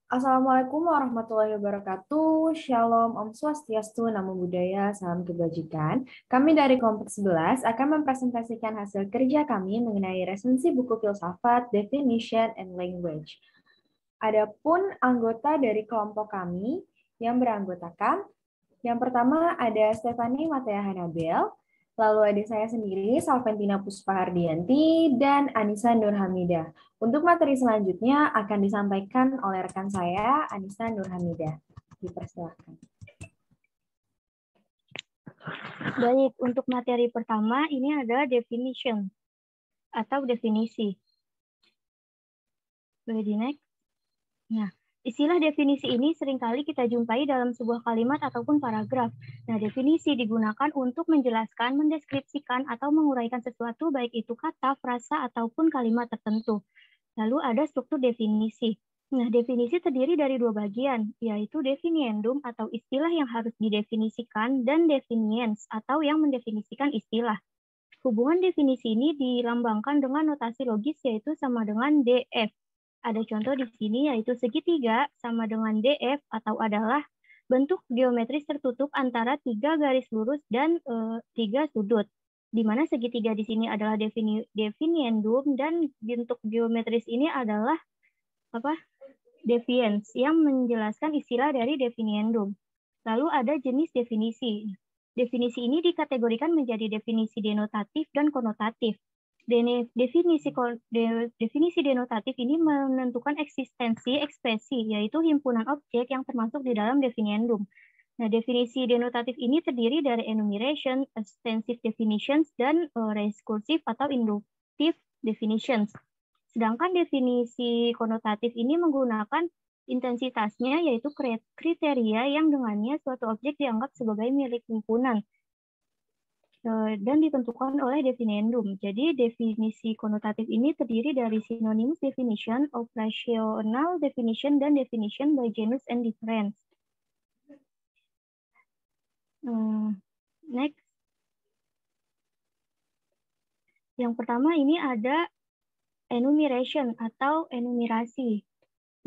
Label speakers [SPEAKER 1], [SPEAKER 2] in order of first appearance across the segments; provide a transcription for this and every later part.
[SPEAKER 1] Assalamualaikum warahmatullahi wabarakatuh. Shalom, Om Swastiastu, Namo Buddhaya, Salam Kebajikan. Kami dari kelompok 11 akan mempresentasikan hasil kerja kami mengenai resensi buku filsafat, definition, and language. Adapun anggota dari kelompok kami yang beranggotakan, yang pertama ada Stefani Matea Hanabel, lalu ada saya sendiri, Salventina Puspahardianti, dan Anissa Nurhamidah. Untuk materi selanjutnya akan disampaikan oleh rekan saya, Anissa Nurhamidah. Dipersilakan.
[SPEAKER 2] Baik, untuk materi pertama ini ada definition atau definisi. Boleh di next? Nah, istilah definisi ini seringkali kita jumpai dalam sebuah kalimat ataupun paragraf. Nah, definisi digunakan untuk menjelaskan, mendeskripsikan, atau menguraikan sesuatu baik itu kata, frasa, ataupun kalimat tertentu. Lalu ada struktur definisi. Nah, definisi terdiri dari dua bagian, yaitu definiendum atau istilah yang harus didefinisikan dan definiens atau yang mendefinisikan istilah. Hubungan definisi ini dilambangkan dengan notasi logis yaitu sama dengan DF. Ada contoh di sini yaitu segitiga sama dengan DF atau adalah bentuk geometris tertutup antara tiga garis lurus dan tiga sudut. Di mana segitiga di sini adalah definiendum dan bentuk geometris ini adalah defiens yang menjelaskan istilah dari definiendum. Lalu ada jenis definisi. Definisi ini dikategorikan menjadi definisi denotatif dan konotatif. Definisi denotatif ini menentukan eksistensi ekspresi, yaitu himpunan objek yang termasuk di dalam definiendum. Nah, definisi denotatif ini terdiri dari enumeration, extensive definitions, dan recursive atau inductive definitions. Sedangkan definisi konotatif ini menggunakan intensitasnya, yaitu kriteria yang dengannya suatu objek dianggap sebagai milik himpunan dan ditentukan oleh definiendum. Jadi definisi konotatif ini terdiri dari synonymous definition, operational definition, dan definition by genus and difference. Next. Yang pertama ini ada enumeration atau enumerasi,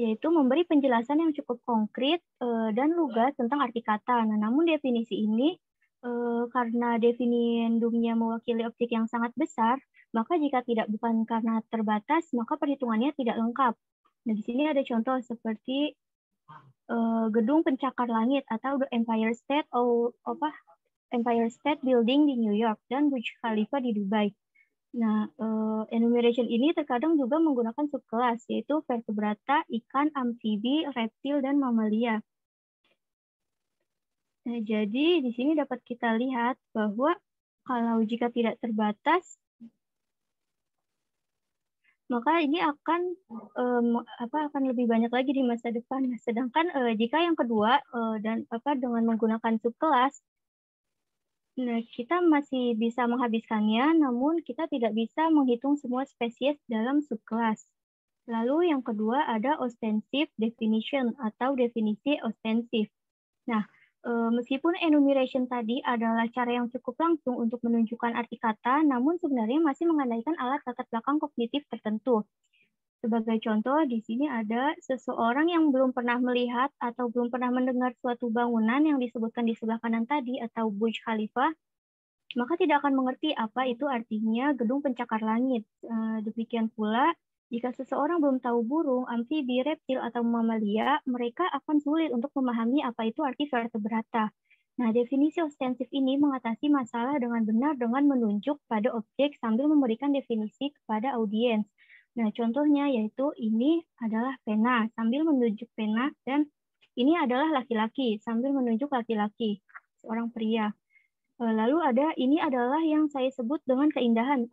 [SPEAKER 2] yaitu memberi penjelasan yang cukup konkret dan lugas tentang arti kata. Nah, namun definisi ini karena definiendumnya mewakili objek yang sangat besar, maka jika bukan karena terbatas, maka perhitungannya tidak lengkap. Nah, di sini ada contoh seperti gedung pencakar langit atau the Empire State Building di New York dan Burj Khalifa di Dubai. Nah, enumeration ini terkadang juga menggunakan subkelas, yaitu vertebrata, ikan, amfibi, reptil, dan mamalia. Nah, jadi di sini dapat kita lihat bahwa kalau jika tidak terbatas, maka ini akan lebih banyak lagi di masa depan. Nah, sedangkan jika yang kedua dengan menggunakan subkelas, nah, kita masih bisa menghabiskannya, namun kita tidak bisa menghitung semua spesies dalam subkelas. Lalu yang kedua ada ostensive definition atau definisi ostensif. Nah, meskipun enumeration tadi adalah cara yang cukup langsung untuk menunjukkan arti kata, namun sebenarnya masih mengandalkan alat latar belakang kognitif tertentu. Sebagai contoh, di sini ada seseorang yang belum pernah melihat atau belum pernah mendengar suatu bangunan yang disebutkan di sebelah kanan tadi atau Burj Khalifa, maka tidak akan mengerti apa itu artinya gedung pencakar langit. Demikian pula, jika seseorang belum tahu burung, amfibi, reptil, atau mamalia, mereka akan sulit untuk memahami apa itu arti vertebrata. Nah, definisi ostensif ini mengatasi masalah dengan benar dengan menunjuk pada objek sambil memberikan definisi kepada audiens. Nah, contohnya yaitu ini adalah pena sambil menunjuk pena, dan ini adalah laki-laki sambil menunjuk laki-laki, seorang pria. Lalu ini adalah yang saya sebut dengan keindahan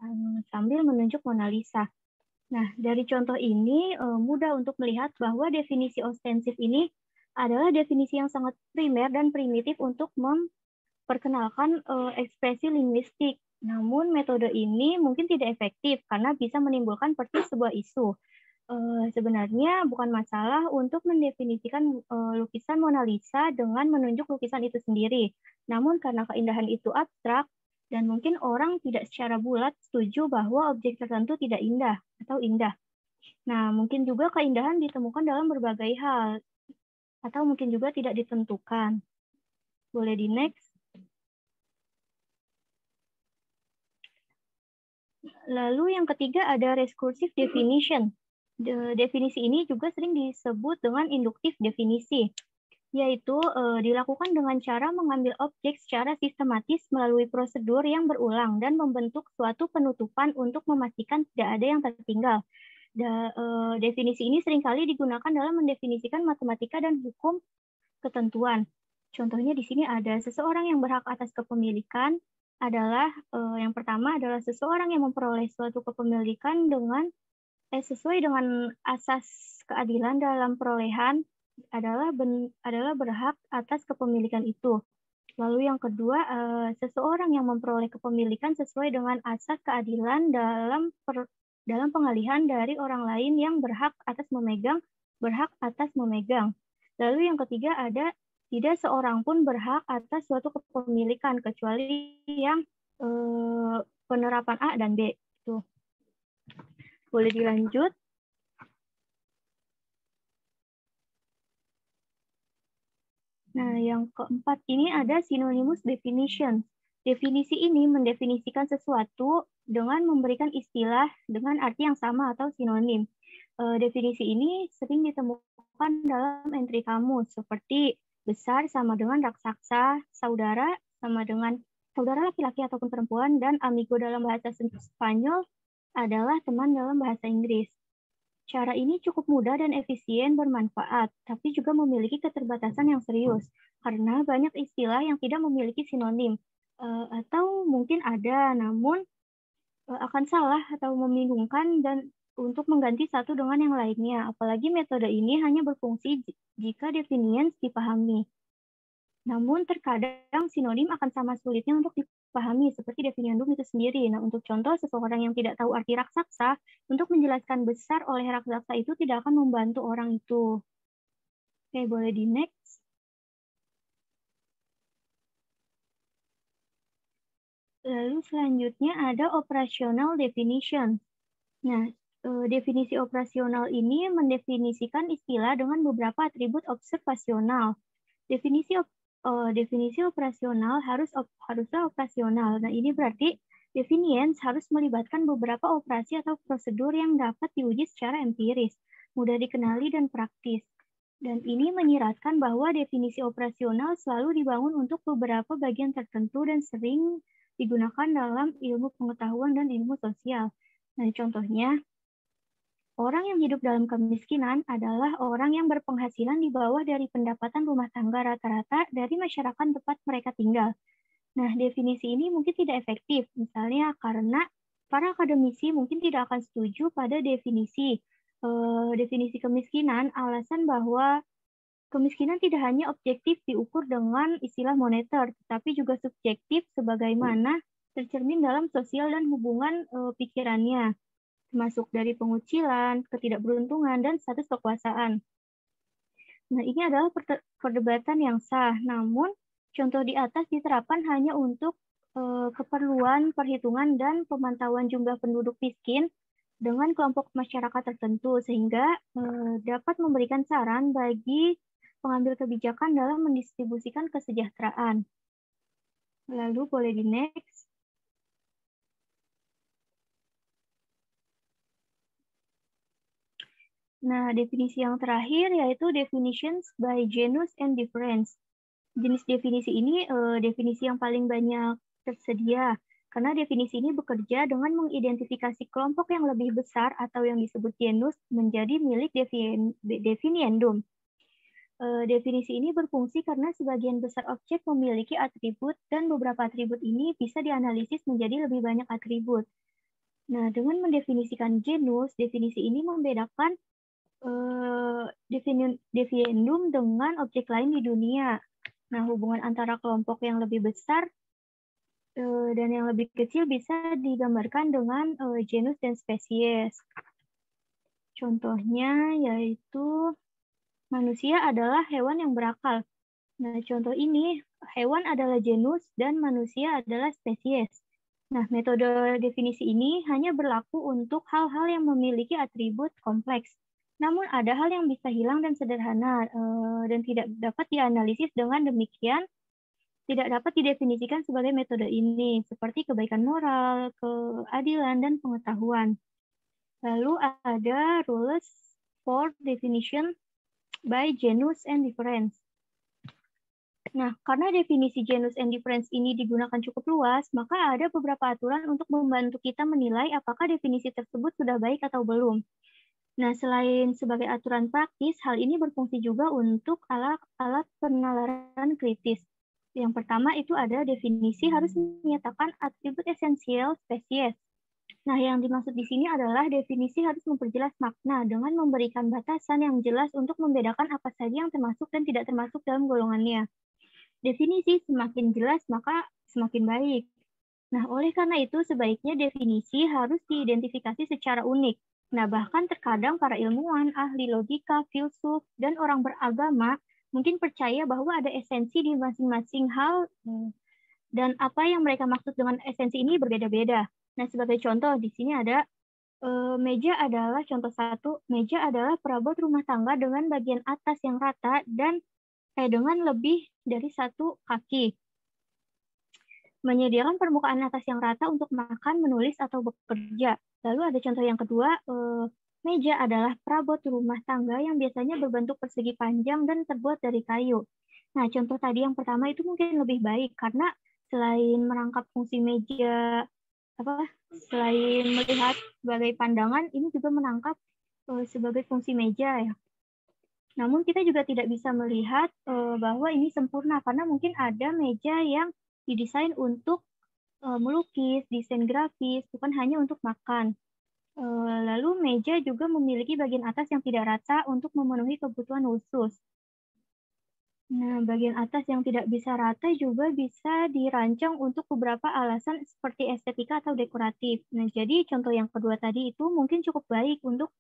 [SPEAKER 2] sambil menunjuk Mona Lisa. Nah, dari contoh ini mudah untuk melihat bahwa definisi ostensif ini adalah definisi yang sangat primer dan primitif untuk memperkenalkan ekspresi linguistik. Namun metode ini mungkin tidak efektif karena bisa menimbulkan persis sebuah isu. Sebenarnya bukan masalah untuk mendefinisikan lukisan Mona Lisa dengan menunjuk lukisan itu sendiri. Namun karena keindahan itu abstrak, dan mungkin orang tidak secara bulat setuju bahwa objek tertentu tidak indah atau indah. Nah, mungkin juga keindahan ditemukan dalam berbagai hal, atau mungkin juga tidak ditentukan. Boleh di next. Lalu yang ketiga ada recursive definition. Definisi ini juga sering disebut dengan induktif definisi, yaitu dilakukan dengan cara mengambil objek secara sistematis melalui prosedur yang berulang dan membentuk suatu penutupan untuk memastikan tidak ada yang tertinggal. Definisi ini seringkali digunakan dalam mendefinisikan matematika dan hukum ketentuan. Contohnya di sini ada seseorang yang berhak atas kepemilikan adalah yang pertama adalah seseorang yang memperoleh suatu kepemilikan sesuai dengan asas keadilan dalam perolehan adalah berhak atas kepemilikan itu. Lalu yang kedua, seseorang yang memperoleh kepemilikan sesuai dengan asas keadilan dalam pengalihan dari orang lain yang berhak atas memegang. Lalu yang ketiga ada tidak seorang pun berhak atas suatu kepemilikan kecuali yang penerapan A dan B. Tuh. Boleh dilanjut. Nah, yang keempat ini ada synonymous definition. Definisi ini mendefinisikan sesuatu dengan memberikan istilah dengan arti yang sama atau sinonim. Definisi ini sering ditemukan dalam entry kamus, seperti besar sama dengan raksasa, saudara sama dengan saudara laki-laki ataupun perempuan, dan amigo dalam bahasa Spanyol adalah teman dalam bahasa Inggris. Cara ini cukup mudah dan efisien bermanfaat, tapi juga memiliki keterbatasan yang serius, karena banyak istilah yang tidak memiliki sinonim, atau mungkin ada, namun akan salah atau membingungkan dan untuk mengganti satu dengan yang lainnya. Apalagi metode ini hanya berfungsi jika definiens dipahami. Namun terkadang sinonim akan sama sulitnya untuk dipahami seperti definiendum itu sendiri. Nah, untuk contoh, seseorang yang tidak tahu arti raksasa, untuk menjelaskan besar oleh raksasa itu tidak akan membantu orang itu. Oke, boleh di next. Lalu selanjutnya ada operational definition. Nah, definisi operasional ini mendefinisikan istilah dengan beberapa atribut observasional. Definisi operasional haruslah operasional. Nah, ini berarti definiens harus melibatkan beberapa operasi atau prosedur yang dapat diuji secara empiris, mudah dikenali dan praktis. Dan ini menyiratkan bahwa definisi operasional selalu dibangun untuk beberapa bagian tertentu dan sering digunakan dalam ilmu pengetahuan dan ilmu sosial. Nah, contohnya, orang yang hidup dalam kemiskinan adalah orang yang berpenghasilan di bawah dari pendapatan rumah tangga rata-rata dari masyarakat tempat mereka tinggal. Nah, definisi ini mungkin tidak efektif, misalnya karena para akademisi mungkin tidak akan setuju pada definisi kemiskinan, alasan bahwa kemiskinan tidak hanya objektif diukur dengan istilah moneter, tetapi juga subjektif sebagaimana tercermin dalam sosial dan hubungan pikirannya, termasuk dari pengucilan, ketidakberuntungan, dan status kekuasaan. Nah, ini adalah perdebatan yang sah, namun contoh di atas diterapkan hanya untuk keperluan perhitungan dan pemantauan jumlah penduduk miskin dengan kelompok masyarakat tertentu, sehingga dapat memberikan saran bagi pengambil kebijakan dalam mendistribusikan kesejahteraan. Lalu boleh di next. Nah, definisi yang terakhir yaitu definitions by genus and difference. Jenis definisi ini definisi yang paling banyak tersedia, karena definisi ini bekerja dengan mengidentifikasi kelompok yang lebih besar atau yang disebut genus menjadi milik definiendum. Definisi ini berfungsi karena sebagian besar objek memiliki atribut dan beberapa atribut ini bisa dianalisis menjadi lebih banyak atribut. Nah, dengan mendefinisikan genus, definisi ini membedakan definiendum dengan objek lain di dunia. Nah, hubungan antara kelompok yang lebih besar dan yang lebih kecil bisa digambarkan dengan genus dan spesies. Contohnya yaitu manusia adalah hewan yang berakal. Nah, contoh ini, hewan adalah genus dan manusia adalah spesies. Nah, metode definisi ini hanya berlaku untuk hal-hal yang memiliki atribut kompleks. Namun ada hal yang bisa hilang dan sederhana dan tidak dapat dianalisis dengan demikian, tidak dapat didefinisikan sebagai metode ini, seperti kebaikan moral, keadilan, dan pengetahuan. Lalu ada rules for definition by genus and difference. Nah, karena definisi genus and difference ini digunakan cukup luas, maka ada beberapa aturan untuk membantu kita menilai apakah definisi tersebut sudah baik atau belum. Nah, selain sebagai aturan praktis, hal ini berfungsi juga untuk alat penalaran kritis. Yang pertama itu ada definisi harus menyatakan atribut esensial spesies. Nah, yang dimaksud di sini adalah definisi harus memperjelas makna dengan memberikan batasan yang jelas untuk membedakan apa saja yang termasuk dan tidak termasuk dalam golongannya. Definisi semakin jelas, maka semakin baik. Nah, oleh karena itu, sebaiknya definisi harus diidentifikasi secara unik. Nah, bahkan terkadang para ilmuwan, ahli logika, filsuf, dan orang beragama mungkin percaya bahwa ada esensi di masing-masing hal, dan apa yang mereka maksud dengan esensi ini berbeda-beda. Nah, sebagai contoh, di sini ada meja adalah contoh satu, meja adalah perabot rumah tangga dengan bagian atas yang rata dan dengan lebih dari satu kaki. Menyediakan permukaan atas yang rata untuk makan, menulis, atau bekerja. Lalu ada contoh yang kedua, meja adalah perabot rumah tangga yang biasanya berbentuk persegi panjang dan terbuat dari kayu. Nah, contoh tadi yang pertama itu mungkin lebih baik karena selain merangkap fungsi meja, selain melihat sebagai pandangan, ini juga menangkap sebagai fungsi meja ya. Namun kita juga tidak bisa melihat bahwa ini sempurna karena mungkin ada meja yang didesain untuk melukis, desain grafis, bukan hanya untuk makan. Lalu meja juga memiliki bagian atas yang tidak rata untuk memenuhi kebutuhan khusus. Nah, bagian atas yang tidak bisa rata juga bisa dirancang untuk beberapa alasan seperti estetika atau dekoratif. Nah, jadi contoh yang kedua tadi itu mungkin cukup baik untuk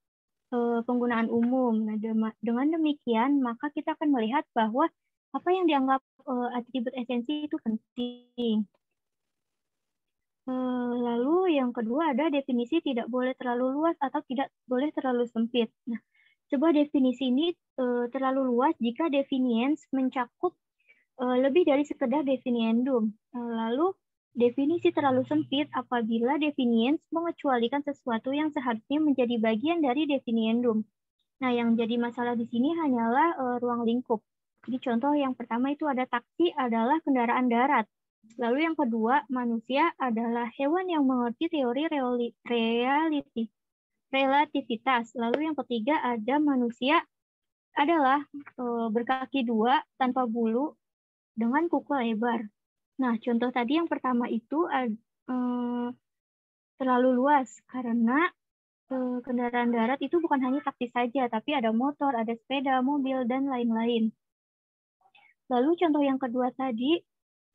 [SPEAKER 2] penggunaan umum. Nah, dengan demikian, maka kita akan melihat bahwa apa yang dianggap atribut esensi itu penting. Lalu yang kedua ada definisi tidak boleh terlalu luas atau tidak boleh terlalu sempit. Nah, sebuah definisi ini terlalu luas jika definiens mencakup lebih dari sekedar definiendum. Lalu definisi terlalu sempit apabila definiens mengecualikan sesuatu yang seharusnya menjadi bagian dari definiendum. Nah, yang jadi masalah di sini hanyalah ruang lingkup. Jadi contoh yang pertama itu ada taksi adalah kendaraan darat. Lalu yang kedua, manusia adalah hewan yang mengerti teori relativitas. Lalu yang ketiga ada manusia adalah berkaki dua tanpa bulu dengan kuku lebar. Nah, contoh tadi yang pertama itu terlalu luas karena kendaraan darat itu bukan hanya taksi saja, tapi ada motor, ada sepeda, mobil, dan lain-lain. Lalu contoh yang kedua tadi,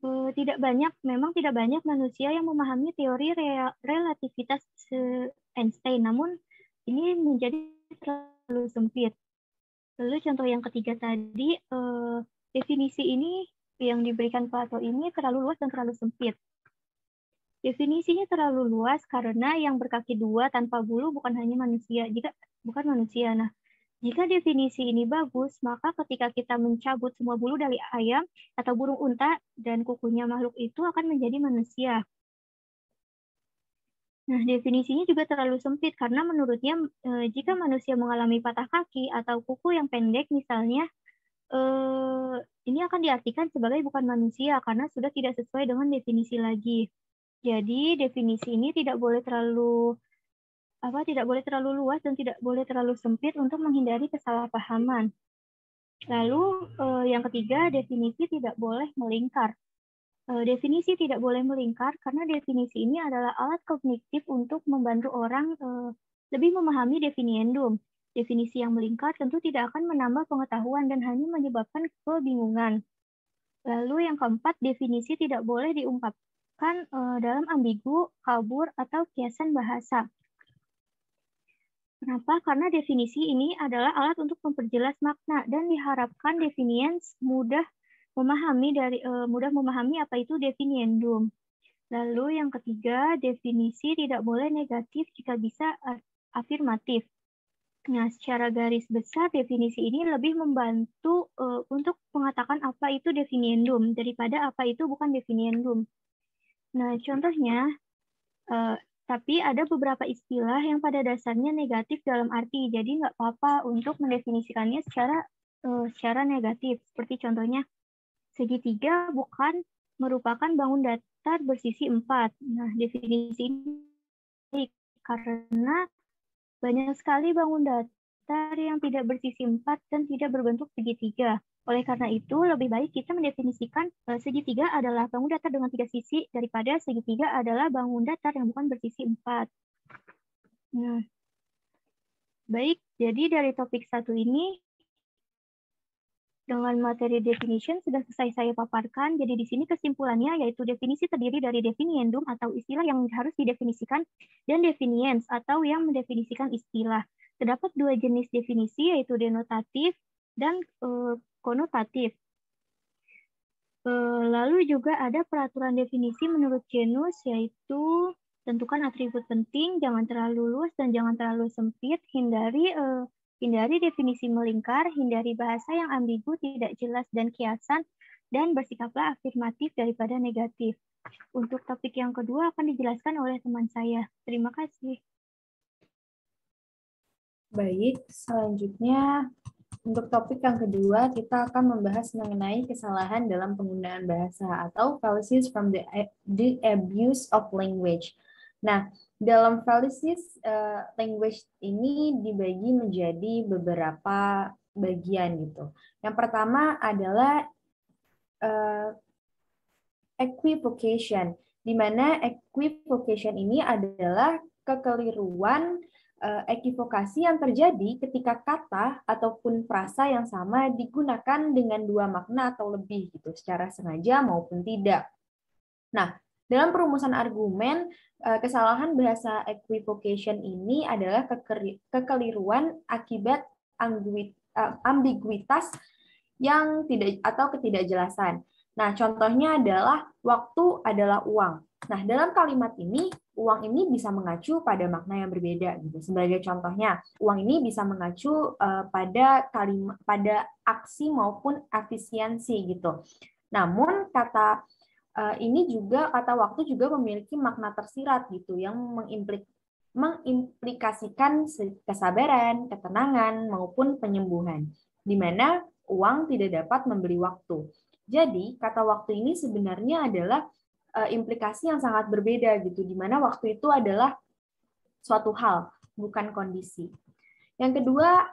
[SPEAKER 2] memang tidak banyak manusia yang memahami teori relativitas Einstein, namun ini menjadi terlalu sempit. Lalu contoh yang ketiga tadi, definisi ini yang diberikan Plato ini terlalu luas dan terlalu sempit. Definisinya terlalu luas karena yang berkaki dua tanpa bulu bukan hanya manusia, bukan manusia. Nah, jika definisi ini bagus, maka ketika kita mencabut semua bulu dari ayam atau burung unta dan kukunya makhluk itu akan menjadi manusia. Nah, definisinya juga terlalu sempit karena menurutnya jika manusia mengalami patah kaki atau kuku yang pendek misalnya, ini akan diartikan sebagai bukan manusia karena sudah tidak sesuai dengan definisi lagi. Jadi definisi ini tidak boleh terlalu luas dan tidak boleh terlalu sempit untuk menghindari kesalahpahaman. Lalu yang ketiga, definisi tidak boleh melingkar. Definisi tidak boleh melingkar karena definisi ini adalah alat kognitif untuk membantu orang lebih memahami definiendum. Definisi yang melingkar tentu tidak akan menambah pengetahuan dan hanya menyebabkan kebingungan. Lalu yang keempat, definisi tidak boleh diungkapkan dalam ambigu, kabur, atau kiasan bahasa. Kenapa? Karena definisi ini adalah alat untuk memperjelas makna dan diharapkan definiens mudah memahami apa itu definiendum. Lalu yang ketiga, definisi tidak boleh negatif jika bisa afirmatif. Nah, secara garis besar definisi ini lebih membantu untuk mengatakan apa itu definiendum daripada apa itu bukan definiendum. Nah, contohnya, tapi ada beberapa istilah yang pada dasarnya negatif dalam arti, jadi nggak apa-apa untuk mendefinisikannya secara negatif. Seperti contohnya, segitiga bukan merupakan bangun datar bersisi 4. Nah, definisi ini karena banyak sekali bangun datar yang tidak bersisi 4 dan tidak berbentuk segitiga. Oleh karena itu, lebih baik kita mendefinisikan segitiga adalah bangun datar dengan 3 sisi daripada segitiga adalah bangun datar yang bukan bersisi 4. Nah, baik, jadi dari topik 1 ini, dengan materi definition sudah selesai saya paparkan. Jadi di sini kesimpulannya yaitu definisi terdiri dari definiendum atau istilah yang harus didefinisikan dan definiens atau yang mendefinisikan istilah. Terdapat 2 jenis definisi yaitu denotatif dan konotatif. Lalu juga ada peraturan definisi menurut genus yaitu tentukan atribut penting, jangan terlalu luas dan jangan terlalu sempit, hindari definisi melingkar, hindari bahasa yang ambigu, tidak jelas dan kiasan, dan bersikaplah afirmatif daripada negatif. Untuk topik yang kedua akan dijelaskan oleh teman saya. Terima kasih.
[SPEAKER 1] Baik, selanjutnya untuk topik yang kedua kita akan membahas mengenai kesalahan dalam penggunaan bahasa atau fallacies from the abuse of language. Nah, dalam fallacies language ini dibagi menjadi beberapa bagian gitu. Yang pertama adalah equivocation, di mana equivocation ini adalah kekeliruan ekivokasi yang terjadi ketika kata ataupun frasa yang sama digunakan dengan 2 makna atau lebih gitu, secara sengaja maupun tidak. Nah, dalam perumusan argumen, kesalahan bahasa equivocation ini adalah kekeliruan akibat ambiguitas yang tidak atau ketidakjelasan. Nah, contohnya adalah waktu adalah uang. Nah, dalam kalimat ini, uang ini bisa mengacu pada makna yang berbeda gitu. Sebagai contohnya, uang ini bisa mengacu pada aksi maupun efisiensi gitu. Namun kata waktu juga memiliki makna tersirat gitu yang mengimplikasikan kesabaran, ketenangan maupun penyembuhan, di mana uang tidak dapat membeli waktu. Jadi, kata waktu ini sebenarnya adalah implikasi yang sangat berbeda gitu, di mana waktu itu adalah suatu hal, bukan kondisi. Yang kedua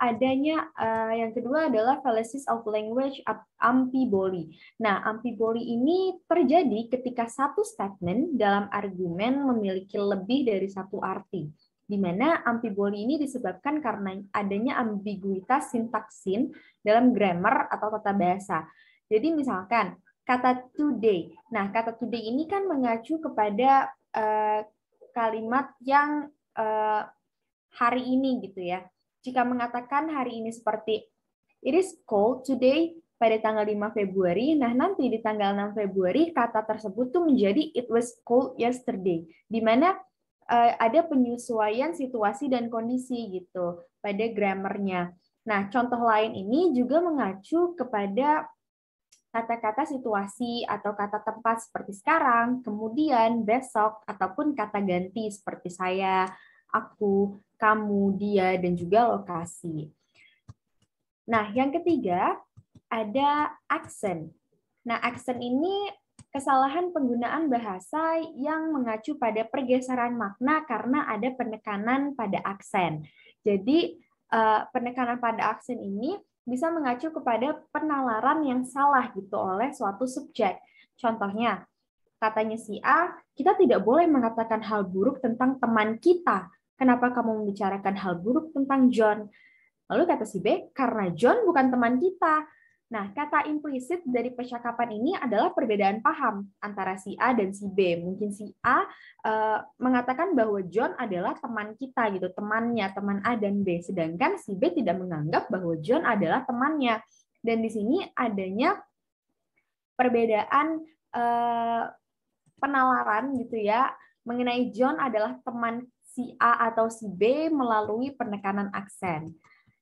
[SPEAKER 1] adalah fallacies of language amphiboly. Nah, amphiboly ini terjadi ketika satu statement dalam argumen memiliki lebih dari satu arti, di mana amphiboly ini disebabkan karena adanya ambiguitas sintaksin dalam grammar atau tata bahasa. Jadi misalkan kata today. Nah, kata today ini kan mengacu kepada kalimat yang hari ini gitu ya. Jika mengatakan hari ini seperti it is cold today pada tanggal 5 Februari, nah nanti di tanggal 6 Februari kata tersebut tuh menjadi it was cold yesterday, di mana ada penyesuaian situasi dan kondisi gitu pada grammarnya. Nah, contoh lain ini juga mengacu kepada kata-kata situasi atau kata tempat seperti sekarang, kemudian, besok, ataupun kata ganti seperti saya, aku, kamu, dia, dan juga lokasi. Nah, yang ketiga ada aksen. Nah, aksen ini kesalahan penggunaan bahasa yang mengacu pada pergeseran makna karena ada penekanan pada aksen. Jadi, penekanan pada aksen ini bisa mengacu kepada penalaran yang salah gitu oleh suatu subjek. Contohnya, katanya si A, kita tidak boleh mengatakan hal buruk tentang teman kita. Kenapa kamu membicarakan hal buruk tentang John? Lalu kata si B, karena John bukan teman kita. Nah, kata implisit dari percakapan ini adalah perbedaan paham antara si A dan si B. Mungkin si A mengatakan bahwa John adalah teman kita, gitu, temannya, teman A dan B. Sedangkan si B tidak menganggap bahwa John adalah temannya. Dan di sini adanya perbedaan penalaran gitu ya mengenai John adalah teman si A atau si B melalui penekanan aksen.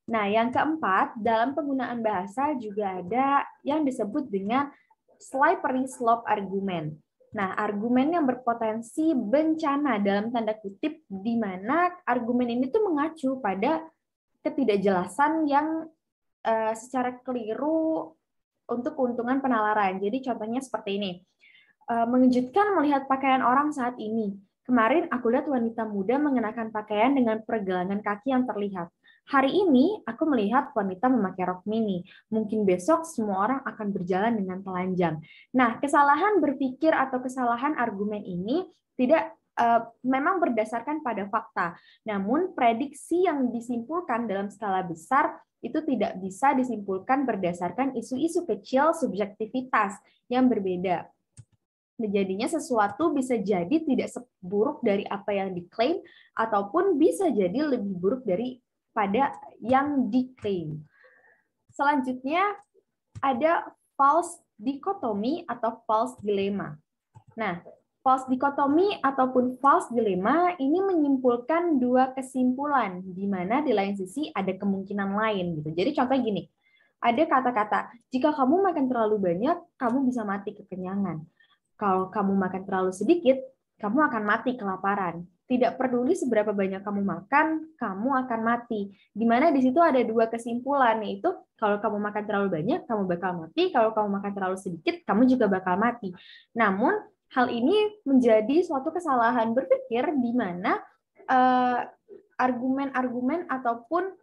[SPEAKER 1] Nah, yang keempat, dalam penggunaan bahasa juga ada yang disebut dengan slippery slope argument. Nah, argumen yang berpotensi bencana dalam tanda kutip, di mana argumen ini tuh mengacu pada ketidakjelasan yang secara keliru untuk keuntungan penalaran. Jadi contohnya seperti ini. Mengejutkan melihat pakaian orang saat ini. Kemarin aku lihat wanita muda mengenakan pakaian dengan pergelangan kaki yang terlihat. Hari ini aku melihat wanita memakai rok mini. Mungkin besok semua orang akan berjalan dengan telanjang. Nah, kesalahan berpikir atau kesalahan argumen ini tidak memang berdasarkan pada fakta. Namun prediksi yang disimpulkan dalam skala besar itu tidak bisa disimpulkan berdasarkan isu-isu kecil subjektivitas yang berbeda. Jadinya sesuatu bisa jadi tidak seburuk dari apa yang diklaim ataupun bisa jadi lebih buruk daripada yang diklaim. Selanjutnya ada false dichotomy atau false dilemma. Nah, false dichotomy ataupun false dilemma ini menyimpulkan dua kesimpulan di mana di lain sisi ada kemungkinan lain gitu. Jadi contoh gini, ada kata-kata, jika kamu makan terlalu banyak, kamu bisa mati kekenyangan. Kalau kamu makan terlalu sedikit, kamu akan mati kelaparan. Tidak peduli seberapa banyak kamu makan, kamu akan mati. Di mana di situ ada dua kesimpulan, yaitu kalau kamu makan terlalu banyak, kamu bakal mati. Kalau kamu makan terlalu sedikit, kamu juga bakal mati. Namun, hal ini menjadi suatu kesalahan berpikir di mana argumen-argumen ataupun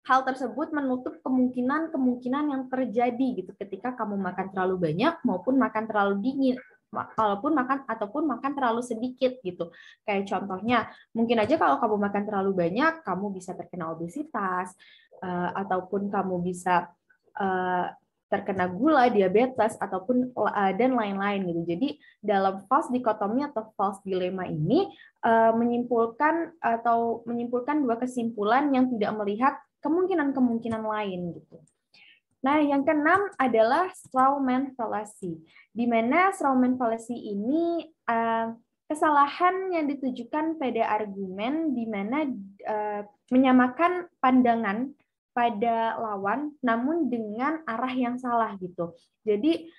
[SPEAKER 1] hal tersebut menutup kemungkinan-kemungkinan yang terjadi gitu ketika kamu makan terlalu banyak maupun makan terlalu dingin, walaupun makan ataupun makan terlalu sedikit gitu. Kayak contohnya, mungkin aja kalau kamu makan terlalu banyak, kamu bisa terkena obesitas ataupun kamu bisa terkena gula, diabetes ataupun dan lain-lain gitu. Jadi dalam false dichotomy atau false dilemma ini menyimpulkan dua kesimpulan yang tidak melihat kemungkinan-kemungkinan lain gitu. Nah, yang keenam adalah strawman fallacy, di mana strawman fallacy ini kesalahan yang ditujukan pada argumen di mana menyamakan pandangan pada lawan, namun dengan arah yang salah gitu. Jadi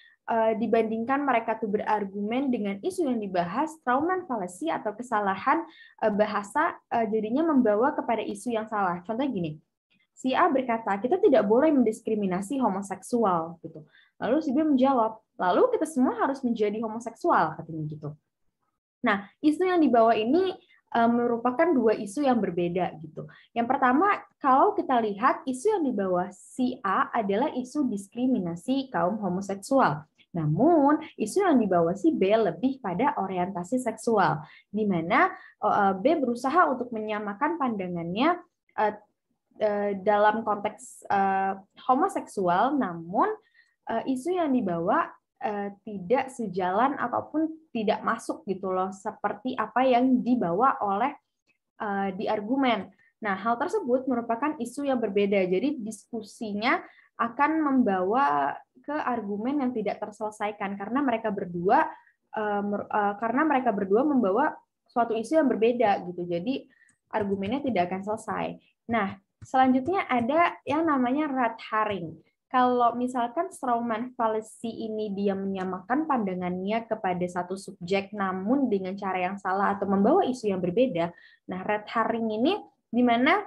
[SPEAKER 1] dibandingkan mereka tuh berargumen dengan isu yang dibahas, strawman fallacy atau kesalahan bahasa jadinya membawa kepada isu yang salah. Contoh gini. Si A berkata, kita tidak boleh mendiskriminasi homoseksual gitu. Lalu si B menjawab, lalu kita semua harus menjadi homoseksual katanya gitu. Nah, isu yang dibawa ini merupakan dua isu yang berbeda gitu. Yang pertama, kalau kita lihat isu yang dibawa si A adalah isu diskriminasi kaum homoseksual. Namun, isu yang dibawa si B lebih pada orientasi seksual, di mana B berusaha untuk menyamakan pandangannya dalam konteks homoseksual, namun isu yang dibawa tidak sejalan ataupun tidak masuk gitu loh, seperti apa yang dibawa oleh di argumen. Nah, hal tersebut merupakan isu yang berbeda. Jadi diskusinya akan membawa ke argumen yang tidak terselesaikan karena mereka berdua membawa suatu isu yang berbeda gitu. Jadi argumennya tidak akan selesai. Nah, selanjutnya ada yang namanya red herring. Kalau misalkan strawman fallacy ini dia menyamakan pandangannya kepada satu subjek namun dengan cara yang salah atau membawa isu yang berbeda, nah red herring ini di mana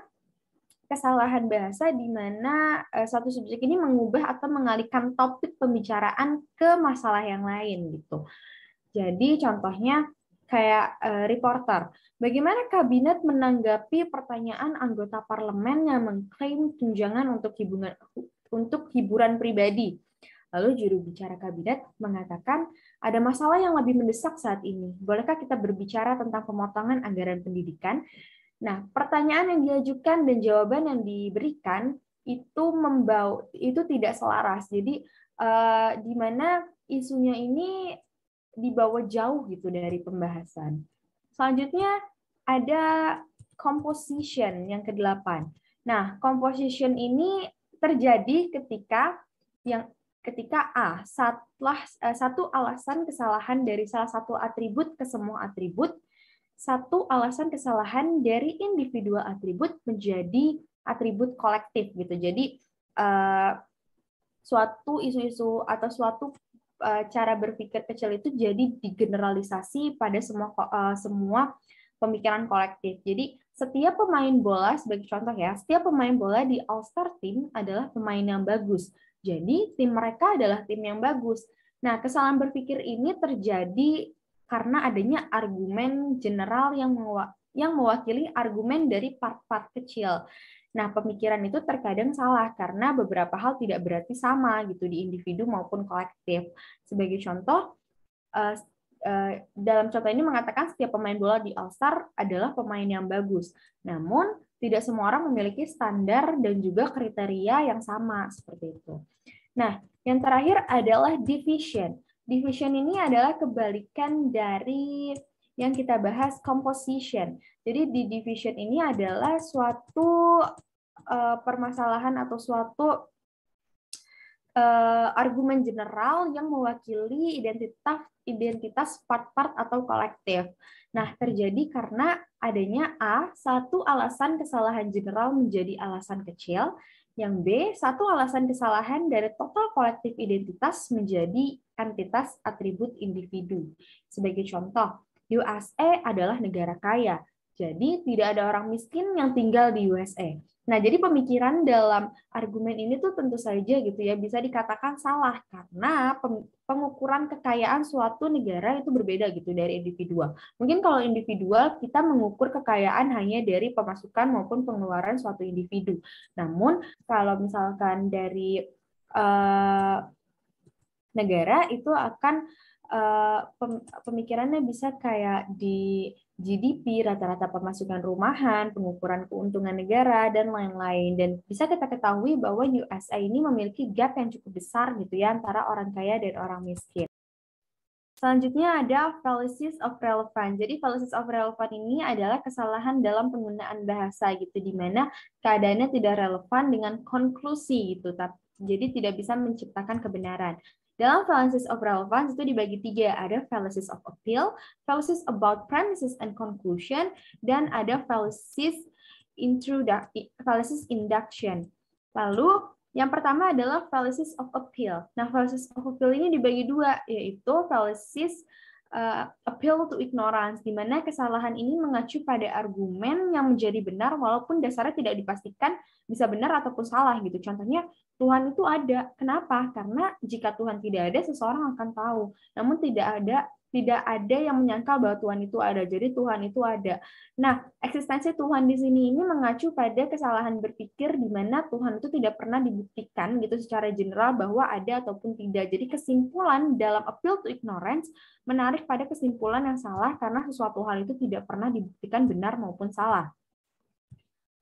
[SPEAKER 1] kesalahan bahasa di mana satu subjek ini mengubah atau mengalihkan topik pembicaraan ke masalah yang lain gitu. Jadi contohnya kayak reporter. Bagaimana kabinet menanggapi pertanyaan anggota parlemen yang mengklaim tunjangan untuk hiburan pribadi? Lalu juru bicara kabinet mengatakan, ada masalah yang lebih mendesak saat ini. Bolehkah kita berbicara tentang pemotongan anggaran pendidikan? Nah, pertanyaan yang diajukan dan jawaban yang diberikan itu tidak selaras. Jadi di mana isunya ini dibawa jauh gitu dari pembahasan. Selanjutnya ada composition yang ke-8. Nah, composition ini terjadi ketika yang ketika A, satu alasan kesalahan dari salah satu atribut ke semua atribut, satu alasan kesalahan dari individual atribut menjadi atribut kolektif gitu. Jadi suatu isu-isu atau suatu cara berpikir kecil itu jadi digeneralisasi pada semua pemikiran kolektif. Jadi setiap pemain bola, sebagai contoh ya, setiap pemain bola di All-Star Team adalah pemain yang bagus. Jadi tim mereka adalah tim yang bagus. Nah, kesalahan berpikir ini terjadi karena adanya argumen general yang mewakili argumen dari part-part kecil. Nah, pemikiran itu terkadang salah karena beberapa hal tidak berarti sama gitu di individu maupun kolektif. Sebagai contoh, dalam contoh ini mengatakan setiap pemain bola di All-Star adalah pemain yang bagus. Namun, tidak semua orang memiliki standar dan juga kriteria yang sama seperti itu. Nah, yang terakhir adalah division. Division ini adalah kebalikan dari yang kita bahas composition. Jadi di division ini adalah suatu permasalahan atau suatu argumen general yang mewakili identitas part-part atau kolektif. Nah, terjadi karena adanya A, satu alasan kesalahan general menjadi alasan kecil, yang B, satu alasan kesalahan dari total kolektif identitas menjadi entitas atribut individu. Sebagai contoh, USA adalah negara kaya, jadi tidak ada orang miskin yang tinggal di USA. Nah, jadi pemikiran dalam argumen ini tuh tentu saja gitu ya bisa dikatakan salah karena pengukuran kekayaan suatu negara itu berbeda gitu dari individual. Mungkin kalau individual kita mengukur kekayaan hanya dari pemasukan maupun pengeluaran suatu individu. Namun kalau misalkan dari negara itu akan pemikirannya bisa kayak di GDP, rata-rata pemasukan rumahan, pengukuran keuntungan negara, dan lain-lain. Dan bisa kita ketahui bahwa USA ini memiliki gap yang cukup besar gitu ya antara orang kaya dan orang miskin. Selanjutnya ada fallacies of relevance. Jadi fallacies of relevance ini adalah kesalahan dalam penggunaan bahasa gitu, di mana keadaannya tidak relevan dengan konklusi gitu, jadi tidak bisa menciptakan kebenaran. Dalam fallacies of relevance itu dibagi 3, ada fallacies of appeal, fallacies about premises and conclusion, dan ada fallacies induction. Lalu yang pertama adalah fallacies of appeal. Nah, fallacies of appeal ini dibagi 2, yaitu fallacies appeal to ignorance, di mana kesalahan ini mengacu pada argumen yang menjadi benar walaupun dasarnya tidak dipastikan bisa benar ataupun salah gitu. Contohnya, Tuhan itu ada. Kenapa? Karena jika Tuhan tidak ada, seseorang akan tahu. Namun tidak ada yang menyangkal bahwa Tuhan itu ada. Jadi Tuhan itu ada. Nah, eksistensi Tuhan di sini ini mengacu pada kesalahan berpikir di mana Tuhan itu tidak pernah dibuktikan gitu secara general bahwa ada ataupun tidak. Jadi kesimpulan dalam appeal to ignorance menarik pada kesimpulan yang salah karena sesuatu hal itu tidak pernah dibuktikan benar maupun salah.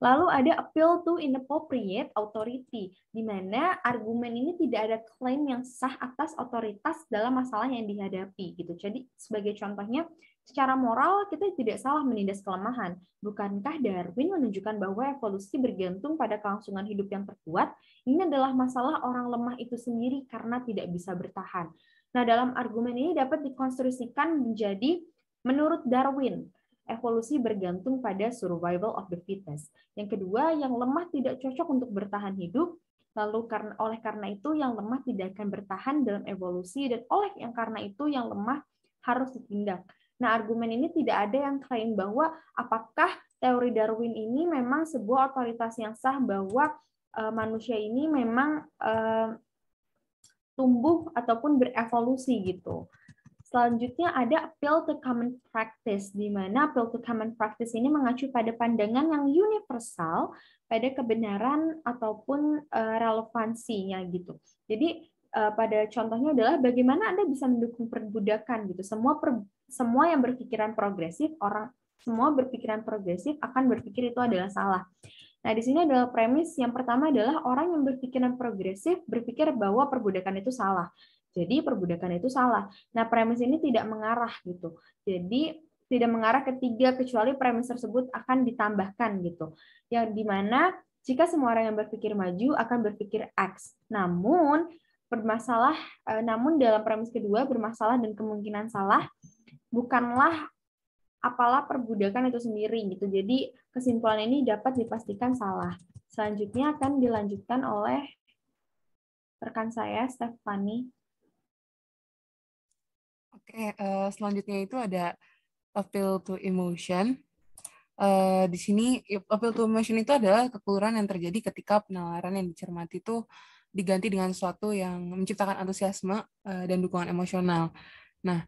[SPEAKER 1] Lalu ada appeal to inappropriate authority, di mana argumen ini tidak ada klaim yang sah atas otoritas dalam masalah yang dihadapi. Gitu. Jadi sebagai contohnya, secara moral kita tidak salah menindas kelemahan. Bukankah Darwin menunjukkan bahwa evolusi bergantung pada kelangsungan hidup yang terkuat? Ini adalah masalah orang lemah itu sendiri karena tidak bisa bertahan. Nah, dalam argumen ini dapat dikonstruksikan menjadi menurut Darwin, evolusi bergantung pada survival of the fittest. Yang kedua, yang lemah tidak cocok untuk bertahan hidup, lalu oleh karena itu yang lemah tidak akan bertahan dalam evolusi, dan oleh yang karena itu yang lemah harus ditindak. Nah, argumen ini tidak ada yang klaim bahwa apakah teori Darwin ini memang sebuah otoritas yang sah bahwa manusia ini memang tumbuh ataupun berevolusi gitu. Selanjutnya ada appeal to common practice, di mana appeal to common practice ini mengacu pada pandangan yang universal pada kebenaran ataupun relevansinya gitu. Jadi pada contohnya adalah bagaimana Anda bisa mendukung perbudakan gitu. Semua yang berpikiran progresif, semua berpikiran progresif akan berpikir itu adalah salah. Nah, di sini adalah premis yang pertama adalah orang yang berpikiran progresif berpikir bahwa perbudakan itu salah. Jadi perbudakan itu salah. Nah, premis ini tidak mengarah gitu. Jadi tidak mengarah ke 3 kecuali premis tersebut akan ditambahkan gitu. Yang dimana jika semua orang yang berpikir maju akan berpikir X. Namun bermasalah, namun dalam premis kedua bermasalah dan kemungkinan salah bukanlah apalah perbudakan itu sendiri gitu. Jadi kesimpulan ini dapat dipastikan salah. Selanjutnya akan dilanjutkan oleh rekan saya, Stefani.
[SPEAKER 3] Oke, selanjutnya itu ada appeal to emotion. Di sini appeal to emotion itu adalah kekeliruan yang terjadi ketika penalaran yang dicermati itu diganti dengan sesuatu yang menciptakan antusiasme dan dukungan emosional. Nah,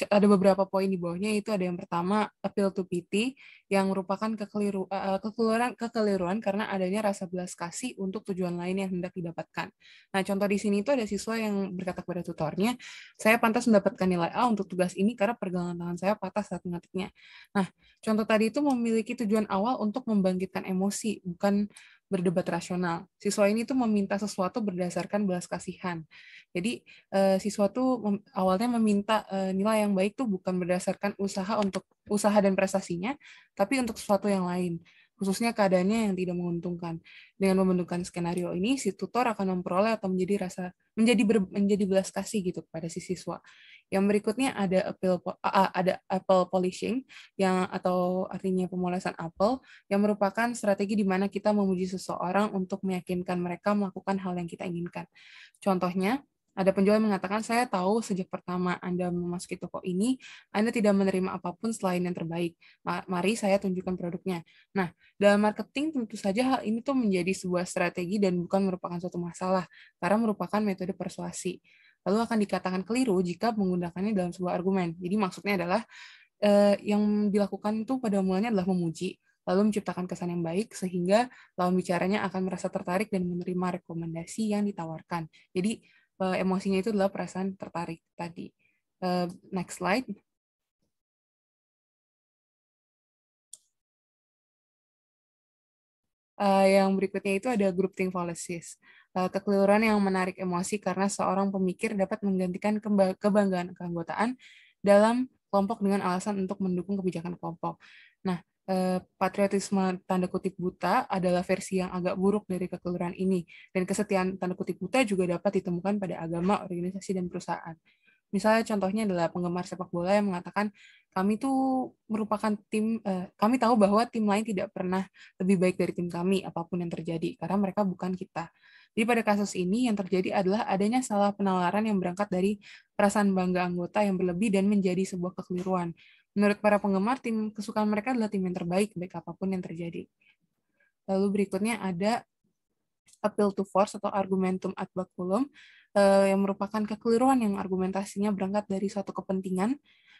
[SPEAKER 3] ada beberapa poin di bawahnya, itu ada yang pertama appeal to pity yang merupakan kekeliruan karena adanya rasa belas kasih untuk tujuan lain yang hendak didapatkan. Nah, contoh di sini itu ada siswa yang berkata kepada tutornya, saya pantas mendapatkan nilai A untuk tugas ini karena pergelangan tangan saya patah saat mengetiknya. Nah, contoh tadi itu memiliki tujuan awal untuk membangkitkan emosi, bukan berdebat rasional. Siswa ini tuh meminta sesuatu berdasarkan belas kasihan. Jadi siswa tuh awalnya meminta nilai yang baik tuh bukan berdasarkan usaha dan prestasinya, tapi untuk sesuatu yang lain, khususnya keadaannya yang tidak menguntungkan. Dengan membentukkan skenario ini, si tutor akan memperoleh atau menjadi belas kasih gitu kepada si siswa. Yang berikutnya ada apple polishing atau artinya pemolesan apel, yang merupakan strategi di mana kita memuji seseorang untuk meyakinkan mereka melakukan hal yang kita inginkan. Contohnya, ada penjual yang mengatakan, saya tahu sejak pertama Anda memasuki toko ini, Anda tidak menerima apapun selain yang terbaik. Mari saya tunjukkan produknya. Nah, dalam marketing tentu saja hal ini tuh menjadi sebuah strategi dan bukan merupakan suatu masalah, karena merupakan metode persuasi. Lalu akan dikatakan keliru jika menggunakannya dalam sebuah argumen. Jadi maksudnya adalah yang dilakukan itu pada mulanya adalah memuji, lalu menciptakan kesan yang baik, sehingga lawan bicaranya akan merasa tertarik dan menerima rekomendasi yang ditawarkan. Jadi, emosinya itu adalah perasaan tertarik tadi. Next slide. Yang berikutnya itu ada groupthink fallacies. Kekeliruan yang menarik emosi karena seorang pemikir dapat menggantikan kebanggaan keanggotaan dalam kelompok dengan alasan untuk mendukung kebijakan kelompok. Nah, patriotisme tanda kutip buta adalah versi yang agak buruk dari kekeliruan ini, dan kesetiaan tanda kutip buta juga dapat ditemukan pada agama, organisasi, dan perusahaan. Misalnya contohnya adalah penggemar sepak bola yang mengatakan, kami tuh merupakan tim, kami tahu bahwa tim lain tidak pernah lebih baik dari tim kami, apapun yang terjadi, karena mereka bukan kita. Jadi pada kasus ini yang terjadi adalah adanya salah penalaran yang berangkat dari perasaan bangga anggota yang berlebih dan menjadi sebuah kekeliruan. Menurut para penggemar, tim kesukaan mereka adalah tim yang terbaik, baik apapun yang terjadi. Lalu berikutnya ada appeal to force atau argumentum ad baculum, yang merupakan kekeliruan yang argumentasinya berangkat dari suatu kepentingan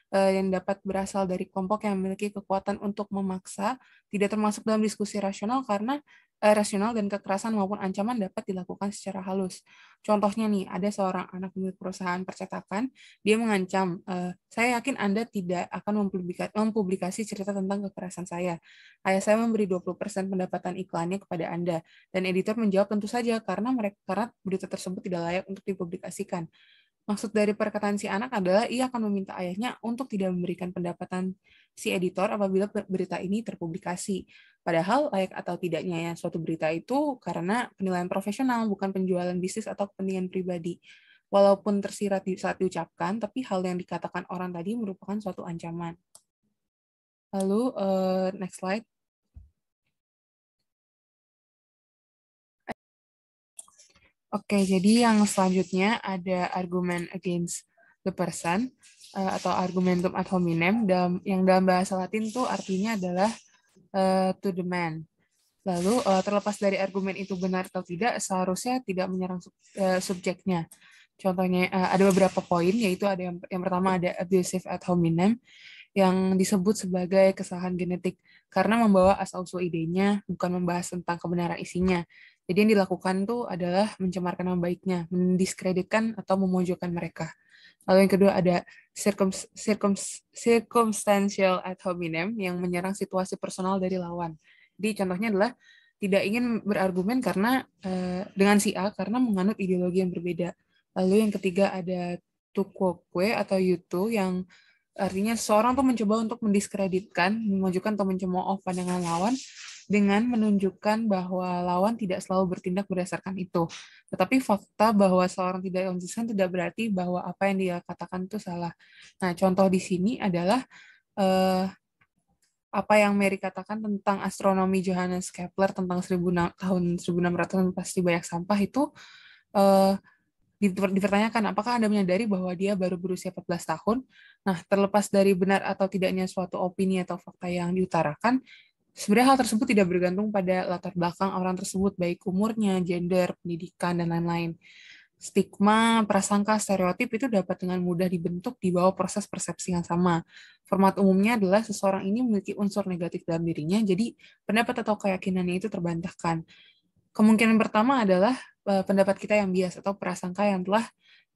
[SPEAKER 3] yang dapat berasal dari kelompok yang memiliki kekuatan untuk memaksa, tidak termasuk dalam diskusi rasional karena rasional dan kekerasan maupun ancaman dapat dilakukan secara halus. Contohnya nih, ada seorang anak milik perusahaan percetakan, dia mengancam, saya yakin Anda tidak akan mempublikasi cerita tentang kekerasan saya. Ayah saya memberi 20% pendapatan iklannya kepada Anda. Dan editor menjawab, tentu saja, karena berita tersebut tidak layak untuk dipublikasikan. Maksud dari perkataan si anak adalah ia akan meminta ayahnya untuk tidak memberikan pendapatan si editor apabila berita ini terpublikasi. Padahal layak atau tidaknya ya suatu berita itu karena penilaian profesional, bukan penjualan bisnis atau kepentingan pribadi. Walaupun tersirat saat diucapkan, tapi hal yang dikatakan orang tadi merupakan suatu ancaman. Lalu, next slide. Oke, jadi yang selanjutnya ada argumen against the person atau argumentum ad hominem, yang dalam bahasa Latin tuh artinya adalah to the man. Lalu terlepas dari argumen itu benar atau tidak, seharusnya tidak menyerang subjeknya. Contohnya ada beberapa poin, yaitu ada yang pertama ada abusive ad hominem, yang disebut sebagai kesalahan genetik karena membawa asal-usul idenya, bukan membahas tentang kebenaran isinya. Jadi yang dilakukan tuh adalah mencemarkan nama baiknya, mendiskreditkan atau memojokkan mereka. Lalu yang kedua ada circumstantial ad hominem yang menyerang situasi personal dari lawan. Jadi contohnya adalah tidak ingin berargumen karena dengan si A karena menganut ideologi yang berbeda. Lalu yang ketiga ada tu quoque atau yutu yang artinya seseorang tuh mencoba untuk mendiskreditkan, mengajukan atau mencemooh pandangan lawan dengan menunjukkan bahwa lawan tidak selalu bertindak berdasarkan itu. Tetapi fakta bahwa seorang tidak konsisten tidak berarti bahwa apa yang dia katakan itu salah. Nah, contoh di sini adalah apa yang Mary katakan tentang astronomi Johannes Kepler tentang tahun 1600 pasti banyak sampah itu dipertanyakan apakah Anda menyadari bahwa dia baru berusia 14 tahun. Nah, terlepas dari benar atau tidaknya suatu opini atau fakta yang diutarakan, sebenarnya hal tersebut tidak bergantung pada latar belakang orang tersebut, baik umurnya, gender, pendidikan, dan lain-lain. Stigma, prasangka, stereotip itu dapat dengan mudah dibentuk di bawah proses persepsi yang sama. Format umumnya adalah seseorang ini memiliki unsur negatif dalam dirinya, jadi pendapat atau keyakinannya itu terbantahkan. Kemungkinan pertama adalah pendapat kita yang bias atau prasangka yang telah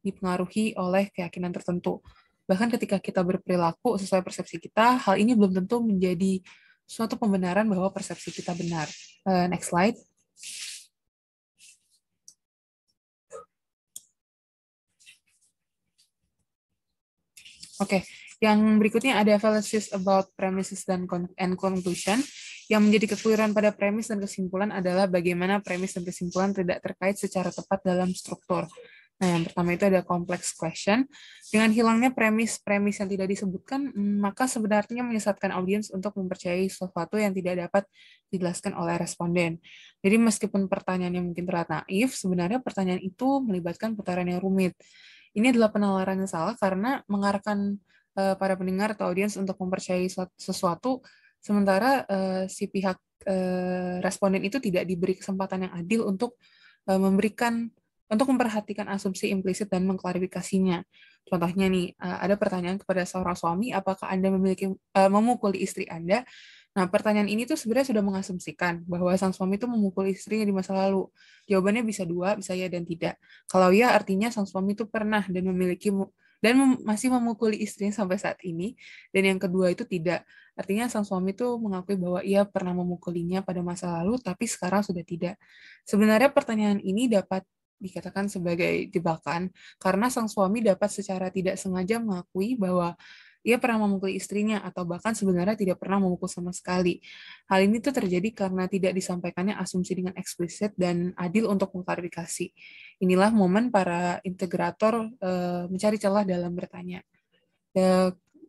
[SPEAKER 3] dipengaruhi oleh keyakinan tertentu. Bahkan ketika kita berperilaku sesuai persepsi kita, hal ini belum tentu menjadi suatu pembenaran bahwa persepsi kita benar. Next slide. Oke, yang berikutnya ada fallacies about premises and conclusion. Yang menjadi kekeliruan pada premis dan kesimpulan adalah bagaimana premis dan kesimpulan tidak terkait secara tepat dalam struktur. Nah, yang pertama itu ada complex question. Dengan hilangnya premis-premis yang tidak disebutkan, maka sebenarnya menyesatkan audiens untuk mempercayai sesuatu yang tidak dapat dijelaskan oleh responden. Jadi meskipun pertanyaannya mungkin terlihat naif, sebenarnya pertanyaan itu melibatkan putaran yang rumit. Ini adalah penalaran yang salah karena mengarahkan para pendengar atau audiens untuk mempercayai sesuatu, sementara si pihak responden itu tidak diberi kesempatan yang adil untuk memperhatikan asumsi implisit dan mengklarifikasinya. Contohnya nih, ada pertanyaan kepada seorang suami, apakah Anda memukuli istri Anda? Nah, pertanyaan ini tuh sebenarnya sudah mengasumsikan bahwa sang suami itu memukul istrinya di masa lalu. Jawabannya bisa dua, bisa ya dan tidak. Kalau ya, artinya sang suami itu pernah dan masih memukuli istrinya sampai saat ini. Dan yang kedua itu tidak. Artinya sang suami itu mengakui bahwa ia pernah memukulinya pada masa lalu, tapi sekarang sudah tidak. Sebenarnya pertanyaan ini dapat dikatakan sebagai jebakan karena sang suami dapat secara tidak sengaja mengakui bahwa ia pernah memukul istrinya atau bahkan sebenarnya tidak pernah memukul sama sekali. Hal ini tuh terjadi karena tidak disampaikannya asumsi dengan eksplisit dan adil untuk mengklarifikasi. Inilah momen para integrator mencari celah dalam bertanya.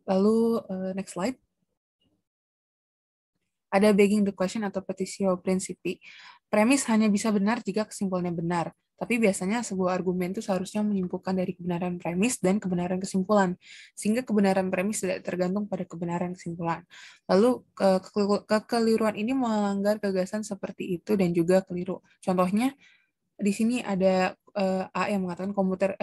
[SPEAKER 3] Lalu next slide. Ada begging the question atau petitio principii. Premis hanya bisa benar jika kesimpulannya benar. Tapi biasanya sebuah argumen itu seharusnya menyimpulkan dari kebenaran premis dan kebenaran kesimpulan, sehingga kebenaran premis tidak tergantung pada kebenaran kesimpulan. Lalu kekeliruan ini melanggar gagasan seperti itu dan juga keliru. Contohnya di sini ada A yang mengatakan komputer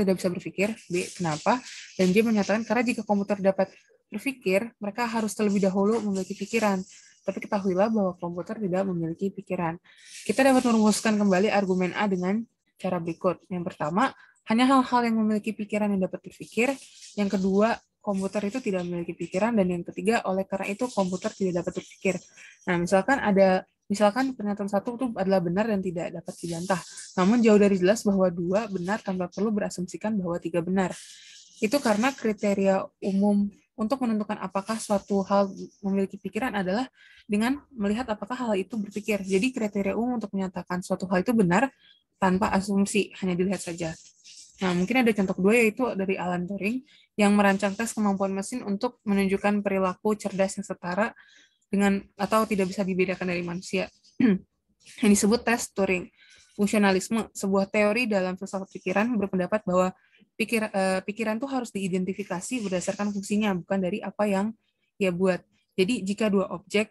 [SPEAKER 3] tidak bisa berpikir, B kenapa, dan J menyatakan karena jika komputer dapat berpikir, mereka harus terlebih dahulu memiliki pikiran. Tapi ketahuilah bahwa komputer tidak memiliki pikiran. Kita dapat merumuskan kembali argumen A dengan cara berikut. Yang pertama, hanya hal-hal yang memiliki pikiran yang dapat berpikir. Yang kedua, komputer itu tidak memiliki pikiran. Dan yang ketiga, oleh karena itu komputer tidak dapat berpikir. Nah, misalkan pernyataan satu itu adalah benar dan tidak dapat dibantah. Namun jauh dari jelas bahwa dua benar tanpa perlu berasumsikan bahwa tiga benar. Itu karena kriteria umum untuk menentukan apakah suatu hal memiliki pikiran adalah dengan melihat apakah hal itu berpikir. Jadi kriteria umum untuk menyatakan suatu hal itu benar tanpa asumsi, hanya dilihat saja. Nah, mungkin ada contoh kedua yaitu dari Alan Turing yang merancang tes kemampuan mesin untuk menunjukkan perilaku cerdas yang setara dengan atau tidak bisa dibedakan dari manusia. Yang disebut tes Turing. Fungsionalisme, sebuah teori dalam filsafat pikiran berpendapat bahwa pikiran itu harus diidentifikasi berdasarkan fungsinya, bukan dari apa yang ia buat. Jadi jika dua objek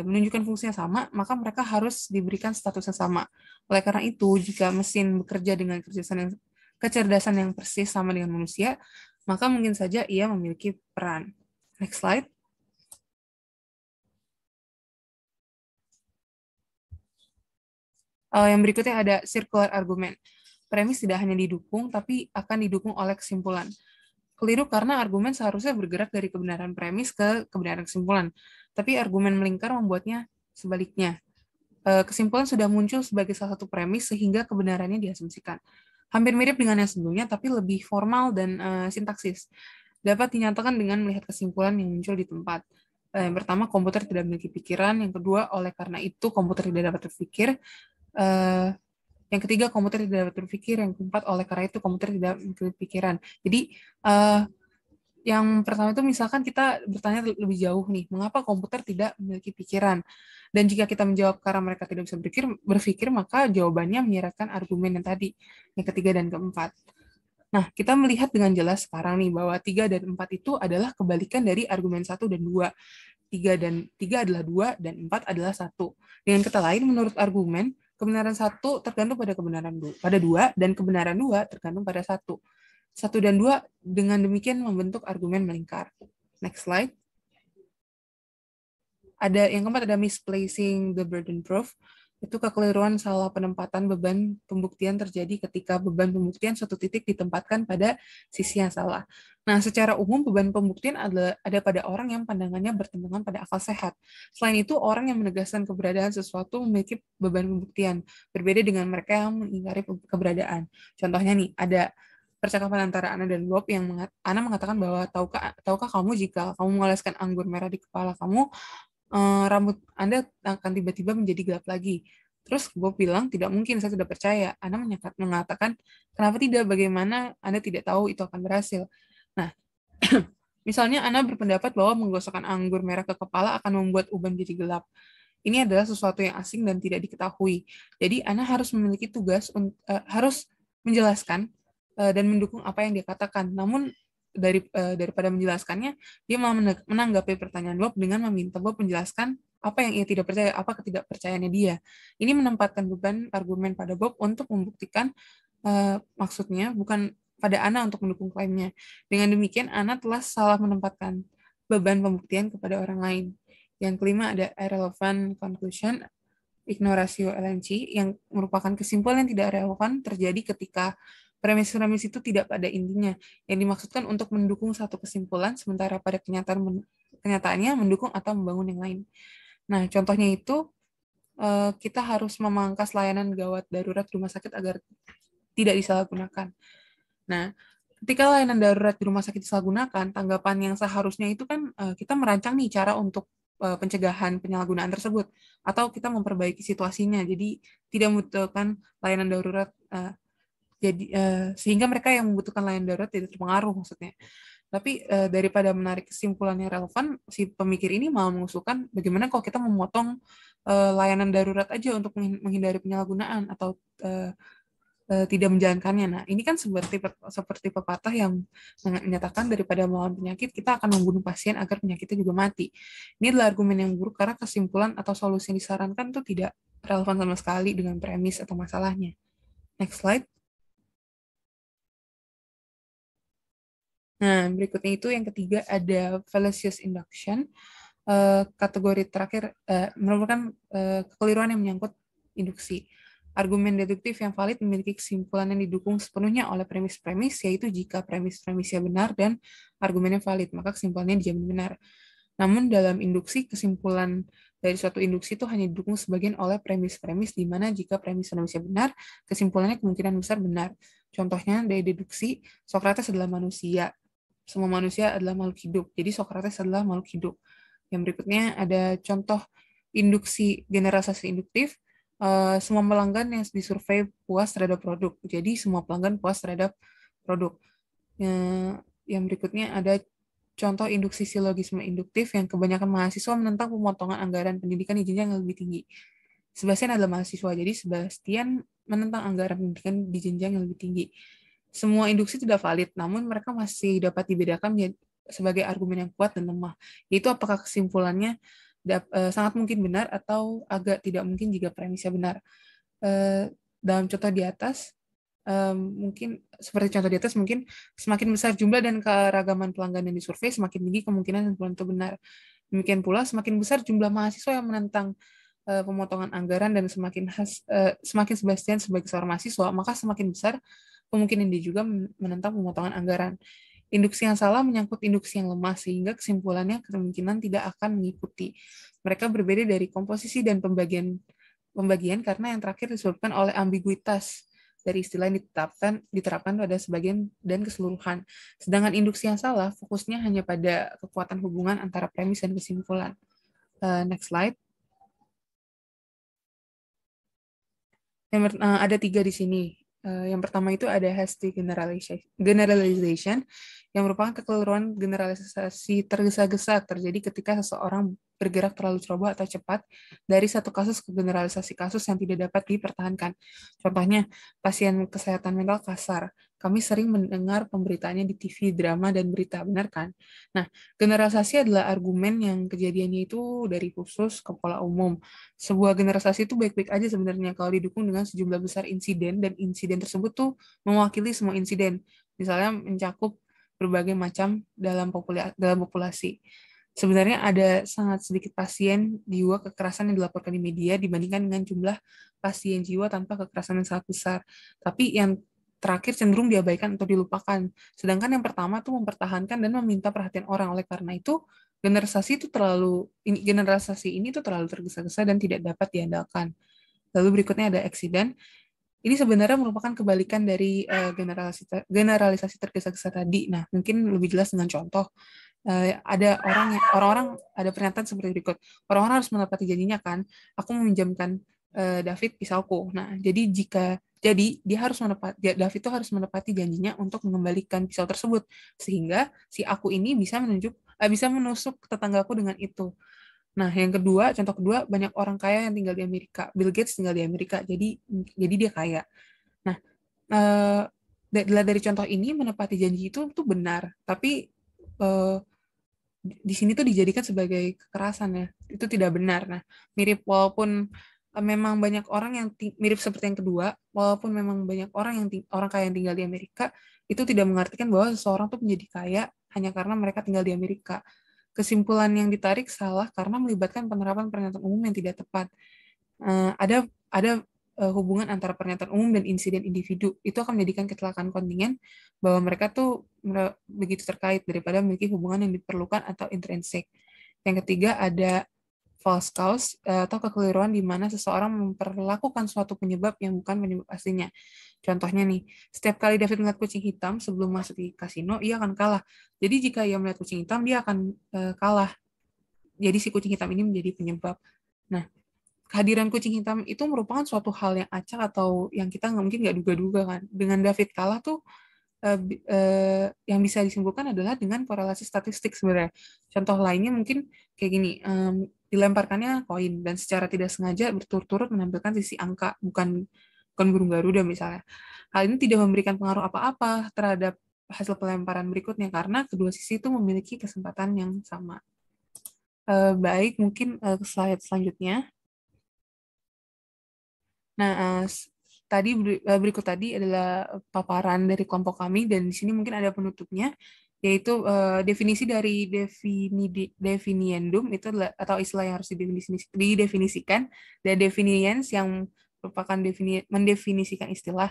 [SPEAKER 3] menunjukkan fungsinya sama, maka mereka harus diberikan status yang sama. Oleh karena itu, jika mesin bekerja dengan kecerdasan yang persis sama dengan manusia, maka mungkin saja ia memiliki peran. Next slide. Yang berikutnya ada circular argument. Premis tidak hanya didukung, tapi akan didukung oleh kesimpulan. Keliru karena argumen seharusnya bergerak dari kebenaran premis ke kebenaran kesimpulan. Tapi argumen melingkar membuatnya sebaliknya. Kesimpulan sudah muncul sebagai salah satu premis sehingga kebenarannya diasumsikan. Hampir mirip dengan yang sebelumnya, tapi lebih formal dan sintaksis. dapat dinyatakan dengan melihat kesimpulan yang muncul di tempat. Yang pertama, komputer tidak memiliki pikiran. Yang kedua, oleh karena itu komputer tidak dapat berpikir. Yang ketiga, komputer tidak dapat berpikir. Yang keempat, oleh karena itu komputer tidak memiliki pikiran. Jadi, yang pertama itu misalkan kita bertanya lebih jauh nih, mengapa komputer tidak memiliki pikiran? Dan jika kita menjawab karena mereka tidak bisa berpikir, maka jawabannya menyeratkan argumen yang tadi, yang ketiga dan keempat. Nah, kita melihat dengan jelas sekarang nih bahwa 3 dan 4 itu adalah kebalikan dari argumen 1 dan 2. 3 adalah 2 dan 4 adalah 1. Dengan kata lain, menurut argumen, kebenaran 1 tergantung pada kebenaran 2 dan kebenaran 2 tergantung pada 1. 1 dan 2 dengan demikian membentuk argumen melingkar. Next slide. Yang keempat ada misplacing the burden proof. Itu kekeliruan salah penempatan beban pembuktian terjadi ketika beban pembuktian suatu titik ditempatkan pada sisi yang salah. Nah, secara umum beban pembuktian ada pada orang yang pandangannya bertentangan pada akal sehat. Selain itu, orang yang menegaskan keberadaan sesuatu memiliki beban pembuktian, berbeda dengan mereka yang mengingkari keberadaan. Contohnya nih, ada percakapan antara Ana dan Bob yang Ana mengatakan bahwa tahukah kamu jika kamu mengoleskan anggur merah di kepala kamu, rambut Anda akan tiba-tiba menjadi gelap lagi. Terus Bob bilang, tidak mungkin, saya tidak percaya. Ana mengatakan, kenapa tidak? Bagaimana Anda tidak tahu itu akan berhasil? Nah, misalnya Ana berpendapat bahwa menggosokkan anggur merah ke kepala akan membuat uban jadi gelap. Ini adalah sesuatu yang asing dan tidak diketahui. Jadi Ana harus memiliki tugas, harus menjelaskan dan mendukung apa yang dia katakan. Namun daripada menjelaskannya, dia malah menanggapi pertanyaan Bob dengan meminta Bob menjelaskan apa yang ia tidak percaya, apa ketidakpercayaannya dia. Ini menempatkan beban argumen pada Bob untuk membuktikan maksudnya, bukan pada Ana untuk mendukung klaimnya. Dengan demikian, Ana telah salah menempatkan beban pembuktian kepada orang lain. Yang kelima ada irrelevant conclusion, ignoratio elenchi, yang merupakan kesimpulan yang tidak relevan terjadi ketika premis-premis itu tidak pada intinya, yang dimaksudkan untuk mendukung satu kesimpulan, sementara pada kenyataannya mendukung atau membangun yang lain. Nah, contohnya itu, kita harus memangkas layanan gawat darurat rumah sakit agar tidak disalahgunakan. Nah, ketika layanan darurat di rumah sakit disalahgunakan, tanggapan yang seharusnya itu kan kita merancang nih cara untuk pencegahan penyalahgunaan tersebut, atau kita memperbaiki situasinya, jadi tidak membutuhkan layanan darurat, sehingga mereka yang membutuhkan layanan darurat tidak terpengaruh maksudnya. Tapi daripada menarik kesimpulan yang relevan, si pemikir ini malah mengusulkan bagaimana kalau kita memotong layanan darurat aja untuk menghindari penyalahgunaan atau tidak menjalankannya. Nah, ini kan seperti pepatah yang menyatakan daripada melawan penyakit, kita akan membunuh pasien agar penyakitnya juga mati. Ini adalah argumen yang buruk karena kesimpulan atau solusi yang disarankan itu tidak relevan sama sekali dengan premis atau masalahnya. Next slide. Nah, berikutnya itu yang ketiga ada fallacious induction. Kategori terakhir merupakan kekeliruan yang menyangkut induksi. Argumen deduktif yang valid memiliki kesimpulan yang didukung sepenuhnya oleh premis-premis, yaitu jika premis-premisnya benar dan argumennya valid, maka kesimpulannya dijamin benar. Namun dalam induksi, kesimpulan dari suatu induksi itu hanya didukung sebagian oleh premis-premis, di mana jika premis-premisnya benar, kesimpulannya kemungkinan besar benar. Contohnya dari deduksi, Socrates adalah manusia. Semua manusia adalah makhluk hidup. Jadi Socrates adalah makhluk hidup. Yang berikutnya ada contoh induksi generalisasi induktif. Semua pelanggan yang disurvei puas terhadap produk. Jadi semua pelanggan puas terhadap produk. Yang berikutnya ada contoh induksi silogisme induktif yang kebanyakan mahasiswa menentang pemotongan anggaran pendidikan di jenjang yang lebih tinggi. Sebastian adalah mahasiswa, jadi Sebastian menentang anggaran pendidikan di jenjang yang lebih tinggi. Semua induksi tidak valid, namun mereka masih dapat dibedakan sebagai argumen yang kuat dan lemah. Yaitu apakah kesimpulannya sangat mungkin benar atau agak tidak mungkin jika premisnya benar. Dalam contoh di atas, mungkin seperti contoh di atas, mungkin semakin besar jumlah dan keragaman pelanggan yang disurvei, semakin tinggi kemungkinan kesimpulan itu benar. Demikian pula, semakin besar jumlah mahasiswa yang menentang pemotongan anggaran dan semakin Sebastian sebagai seorang mahasiswa, maka semakin besar kemungkinan dia juga menentang pemotongan anggaran. Induksi yang salah menyangkut induksi yang lemah, sehingga kesimpulannya kemungkinan tidak akan mengikuti. Mereka berbeda dari komposisi dan pembagian karena yang terakhir disebabkan oleh ambiguitas dari istilah yang diterapkan pada sebagian dan keseluruhan. Sedangkan induksi yang salah fokusnya hanya pada kekuatan hubungan antara premis dan kesimpulan. Next slide. Ada 3 di sini. Yang pertama itu ada hasty generalization yang merupakan kekeliruan generalisasi tergesa-gesa terjadi ketika seseorang bergerak terlalu ceroboh atau cepat dari satu kasus ke generalisasi kasus yang tidak dapat dipertahankan. Contohnya, pasien kesehatan mental kasar. Kami sering mendengar pemberitaannya di TV, drama, dan berita, benar kan? Nah, generalisasi adalah argumen yang kejadiannya itu dari khusus ke pola umum. Sebuah generalisasi itu baik-baik aja sebenarnya kalau didukung dengan sejumlah besar insiden, dan insiden tersebut tuh mewakili semua insiden. Misalnya mencakup berbagai macam dalam populasi. Sebenarnya ada sangat sedikit pasien jiwa kekerasan yang dilaporkan di media dibandingkan dengan jumlah pasien jiwa tanpa kekerasan yang sangat besar. Tapi yang terakhir cenderung diabaikan atau dilupakan. Sedangkan yang pertama tuh mempertahankan dan meminta perhatian orang. Oleh karena itu, generalisasi ini tuh terlalu tergesa-gesa dan tidak dapat diandalkan. Lalu berikutnya ada accident. Ini sebenarnya merupakan kebalikan dari generalisasi tergesa-gesa tadi. Nah, mungkin lebih jelas dengan contoh. Ada orang-orang ada pernyataan seperti berikut. Orang-orang harus menepati janjinya kan. Aku meminjamkan David pisauku. Nah, jadi David itu harus menepati janjinya untuk mengembalikan pisau tersebut sehingga si aku ini bisa menusuk tetanggaku dengan itu. Nah, contoh kedua, banyak orang kaya yang tinggal di Amerika. Bill Gates tinggal di Amerika, jadi dia kaya. Nah, dari contoh ini menepati janji itu tuh benar, tapi di sini tuh dijadikan sebagai kekerasan ya. Itu tidak benar. Nah, mirip walaupun memang banyak orang yang mirip seperti yang kedua, walaupun memang banyak orang kaya yang tinggal di Amerika, itu tidak mengartikan bahwa seseorang tuh menjadi kaya hanya karena mereka tinggal di Amerika. Kesimpulan yang ditarik salah karena melibatkan penerapan pernyataan umum yang tidak tepat. Ada hubungan antara pernyataan umum dan insiden individu. Itu akan menjadikan kecelakaan kontingen bahwa mereka tuh begitu terkait daripada memiliki hubungan yang diperlukan atau intrinsik. Yang ketiga ada false cause atau kekeliruan di mana seseorang memperlakukan suatu penyebab yang bukan penyebab aslinya. Contohnya nih, setiap kali David melihat kucing hitam sebelum masuk di kasino, ia akan kalah. Jadi jika ia melihat kucing hitam, dia akan kalah. Jadi si kucing hitam ini menjadi penyebab. Nah, kehadiran kucing hitam itu merupakan suatu hal yang acak atau yang kita mungkin nggak duga-duga kan. Dengan David kalah tuh yang bisa disimpulkan adalah dengan korelasi statistik sebenarnya. Contoh lainnya mungkin kayak gini, dilemparkannya koin dan secara tidak sengaja berturut-turut menampilkan sisi angka, bukan burung Garuda misalnya. Hal ini tidak memberikan pengaruh apa-apa terhadap hasil pelemparan berikutnya karena kedua sisi itu memiliki kesempatan yang sama. Baik, mungkin slide selanjutnya. Nah, berikut tadi adalah paparan dari kelompok kami dan di sini mungkin ada penutupnya, yaitu definisi dari definiendum itu adalah atau istilah yang harus didefinisikan, dan definiens yang merupakan mendefinisikan istilah.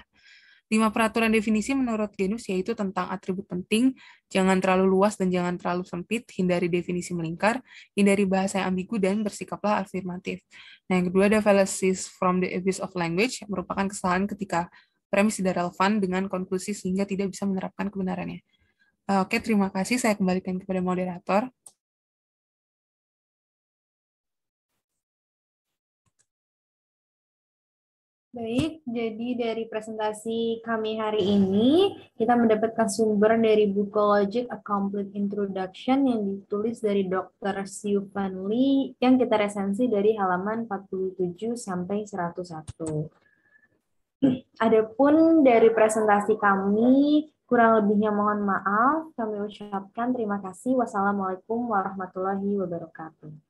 [SPEAKER 3] 5 peraturan definisi menurut Genus yaitu tentang atribut penting, jangan terlalu luas dan jangan terlalu sempit, hindari definisi melingkar, hindari bahasa yang ambigu, dan bersikaplah afirmatif. Nah, yang kedua ada fallacies from the abuse of language, merupakan kesalahan ketika premis tidak relevan dengan konklusi sehingga tidak bisa menerapkan kebenarannya. Oke, terima kasih. Saya kembalikan kepada moderator.
[SPEAKER 1] Baik, jadi dari presentasi kami hari ini, kita mendapatkan sumber dari buku Logic A Complete Introduction yang ditulis dari Dr. Siu Van Lee, yang kita resensi dari halaman 47 sampai 101. Adapun dari presentasi kami, kurang lebihnya mohon maaf, kami ucapkan terima kasih. Wassalamualaikum warahmatullahi wabarakatuh.